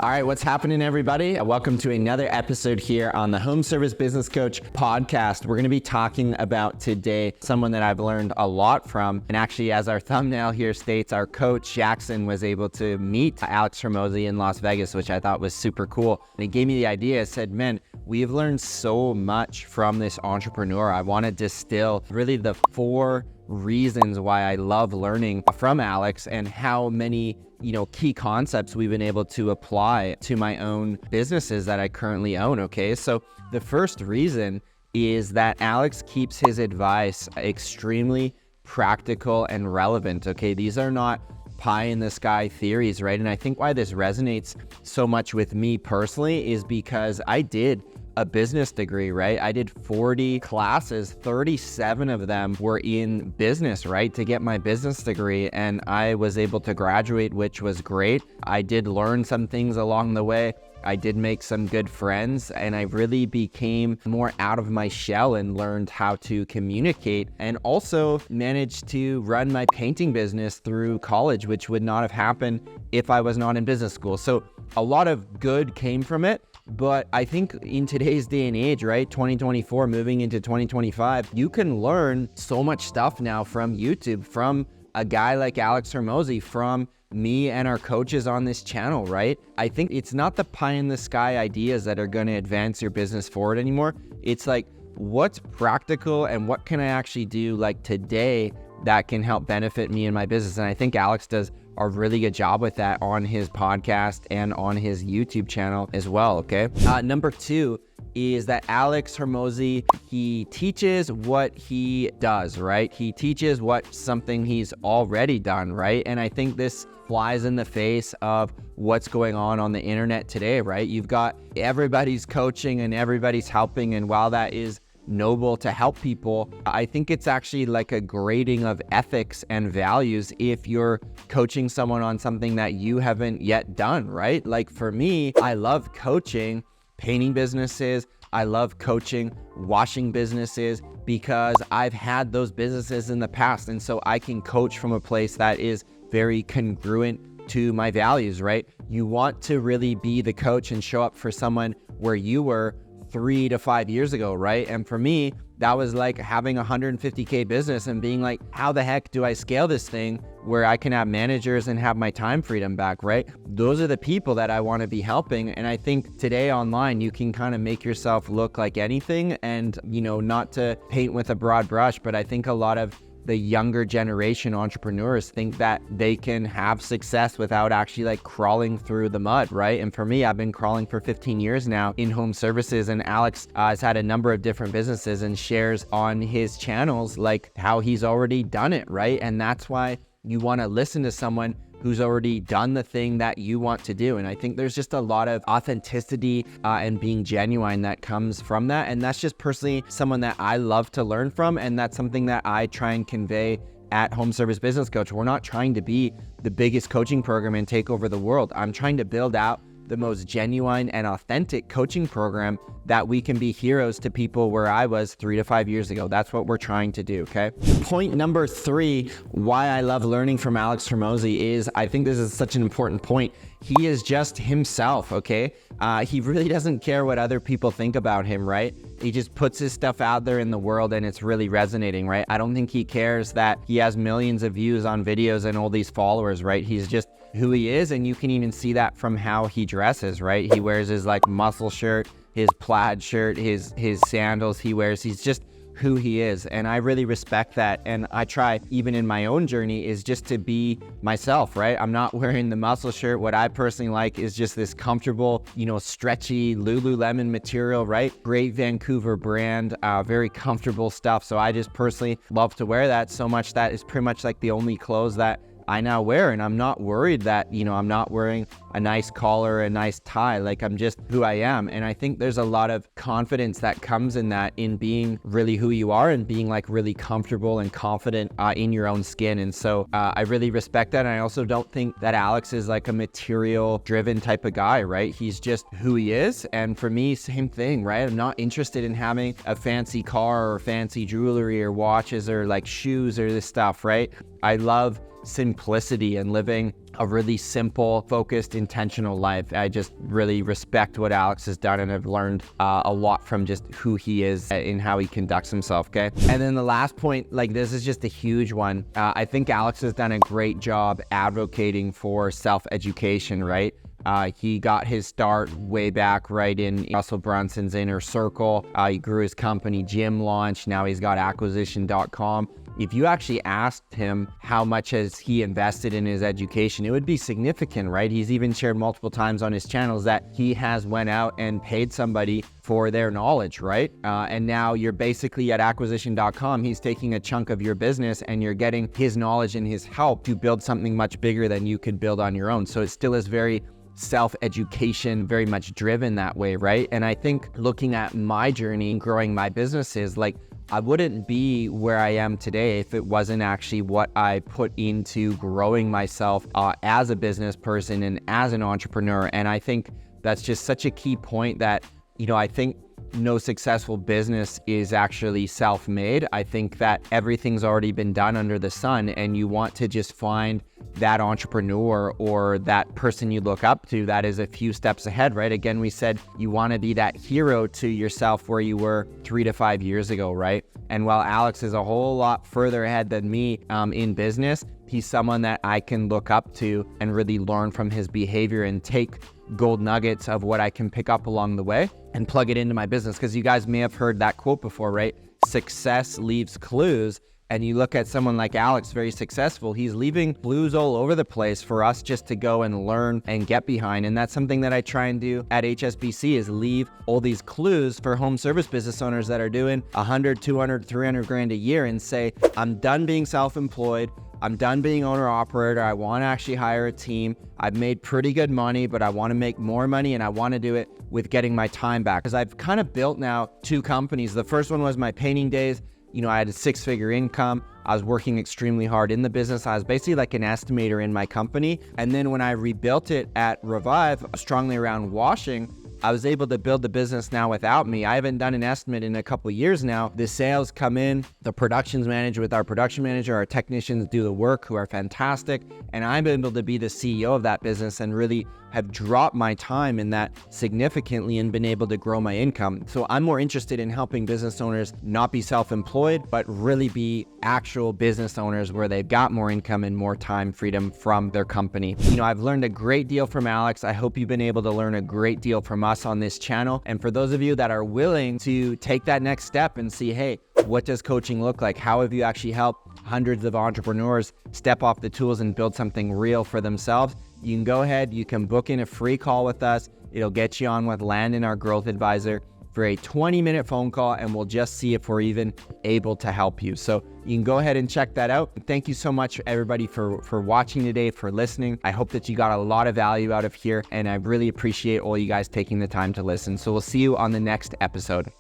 All right, what's happening, everybody? Welcome to another episode here on the Home Service Business Coach podcast. We're going to be talking about today someone that I've learned a lot from. And actually, as our thumbnail here states, our coach Jackson was able to meet Alex Hormozi in Las Vegas, which I thought was super cool. And he gave me the idea, said, man, we've learned so much from this entrepreneur. I want to distill really the 4 reasons why I love learning from Alex and how many key concepts we've been able to apply to my own businesses that I currently own. Okay, so the first reason is that Alex keeps his advice extremely practical and relevant. Okay, these are not pie in the sky theories, right? And I think why this resonates so much with me personally is because I did a business degree, right? I did 40 classes, 37 of them were in business, right? To get my business degree, and I was able to graduate, which was great. I did learn some things along the way. I did make some good friends, and I really became more out of my shell and learned how to communicate, and also managed to run my painting business through college, which would not have happened if I was not in business school. So a lot of good came from it. But I think in today's day and age, right, 2024 moving into 2025, you can learn so much stuff now from YouTube, from a guy like Alex Hormozi, from me and our coaches on this channel, right? I think it's not the pie in the sky ideas that are going to advance your business forward anymore. It's like, what's practical and what can I actually do like today that can help benefit me and my business? And I think Alex does a really good job with that on his podcast and on his YouTube channel as well, okay? Number 2 is that Alex Hormozi, he teaches what he does, right? He teaches what something he's already done, right? And I think this flies in the face of what's going on the internet today, right? You've got everybody's coaching and everybody's helping, and while that is noble to help people, I think it's actually like a grading of ethics and values if you're coaching someone on something that you haven't yet done, right? Like for me, I love coaching painting businesses. I love coaching washing businesses because I've had those businesses in the past. And so I can coach from a place that is very congruent to my values, right? You want to really be the coach and show up for someone where you were 3 to 5 years ago, right? And for me, that was like having a 150K business and being like, how the heck do I scale this thing where I can have managers and have my time freedom back, right? Those are the people that I want to be helping. And I think today online, you can kind of make yourself look like anything and, not to paint with a broad brush, but I think a lot of the younger generation entrepreneurs think that they can have success without actually like crawling through the mud, right? And for me, I've been crawling for 15 years now in home services, and Alex has had a number of different businesses and shares on his channels like how he's already done it, right? And that's why you want to listen to someone who's already done the thing that you want to do. And I think there's just a lot of authenticity and being genuine that comes from that. And that's just personally someone that I love to learn from. And that's something that I try and convey at Home Service Business Coach. We're not trying to be the biggest coaching program and take over the world. I'm trying to build out the most genuine and authentic coaching program that we can be heroes to people where I was 3 to 5 years ago. That's what we're trying to do, okay? Point number 3, why I love learning from Alex Hormozi is, I think this is such an important point. He is just himself, okay? He really doesn't care what other people think about him, right? He just puts his stuff out there in the world and it's really resonating, right? I don't think he cares that he has millions of views on videos and all these followers, right? He's just who he is, and you can even see that from how he dresses, right? He wears his like muscle shirt, his plaid shirt, his sandals he's just who he is. And I really respect that. And I try, even in my own journey, is just to be myself, right? I'm not wearing the muscle shirt. What I personally like is just this comfortable, stretchy Lululemon material, right? Great Vancouver brand, very comfortable stuff. So I just personally love to wear that so much that is pretty much like the only clothes that I now wear, and I'm not worried that, I'm not wearing a nice collar, a nice tie. Like, I'm just who I am. And I think there's a lot of confidence that comes in that, in being really who you are and being like really comfortable and confident in your own skin. And so I really respect that. And I also don't think that Alex is like a material driven type of guy, right? He's just who he is. And for me, same thing, right? I'm not interested in having a fancy car or fancy jewelry or watches or like shoes or this stuff, right? I love simplicity and living a really simple, focused, intentional life. I just really respect what Alex has done, and I've learned a lot from just who he is in how he conducts himself, okay? And then the last point, like this is just a huge one. I think Alex has done a great job advocating for self-education, right? He got his start way back right in Russell Brunson's inner circle. He grew his company, Gym Launch. Now he's got acquisition.com. If you actually asked him how much has he invested in his education, it would be significant, right? He's even shared multiple times on his channels that he has went out and paid somebody for their knowledge, right? And now you're basically at acquisition.com. He's taking a chunk of your business and you're getting his knowledge and his help to build something much bigger than you could build on your own. So it still is very self-education, very much driven that way, right? And I think looking at my journey growing my businesses, like I wouldn't be where I am today if it wasn't actually what I put into growing myself as a business person and as an entrepreneur. And I think that's just such a key point that, you know, I think no successful business is actually self-made. I think that everything's already been done under the sun, and you want to just find that entrepreneur or that person you look up to that is a few steps ahead, right? Again, we said you want to be that hero to yourself where you were 3 to 5 years ago, right? And while Alex is a whole lot further ahead than me in business, he's someone that I can look up to and really learn from his behavior and take gold nuggets of what I can pick up along the way and plug it into my business. Because you guys may have heard that quote before, right? Success leaves clues. And you look at someone like Alex, very successful, he's leaving clues all over the place for us just to go and learn and get behind. And that's something that I try and do at HSBC is leave all these clues for home service business owners that are doing 100, 200, 300 grand a year and say, I'm done being self-employed. I'm done being owner operator. I want to actually hire a team. I've made pretty good money, but I want to make more money and I want to do it with getting my time back. Because I've kind of built now 2 companies. The first one was my painting days. You know, I had a 6-figure income. I was working extremely hard in the business. I was basically like an estimator in my company. And then when I rebuilt it at Revive, strongly around washing, I was able to build the business now without me. I haven't done an estimate in a couple of years now. The sales come in, the production's managed with our production manager, our technicians do the work who are fantastic. And I'm able to be the CEO of that business and really have dropped my time in that significantly and been able to grow my income. So I'm more interested in helping business owners not be self-employed, but really be actual business owners where they've got more income and more time freedom from their company. You know, I've learned a great deal from Alex. I hope you've been able to learn a great deal from us on this channel. And for those of you that are willing to take that next step and see, hey, what does coaching look like? How have you actually helped hundreds of entrepreneurs step off the tools and build something real for themselves? You can go ahead, you can book in a free call with us. It'll get you on with Landon, our growth advisor, for a 20-minute phone call, and we'll just see if we're even able to help you. So you can go ahead and check that out. Thank you so much, everybody, for watching today, for listening. I hope that you got a lot of value out of here, and I really appreciate all you guys taking the time to listen. So we'll see you on the next episode.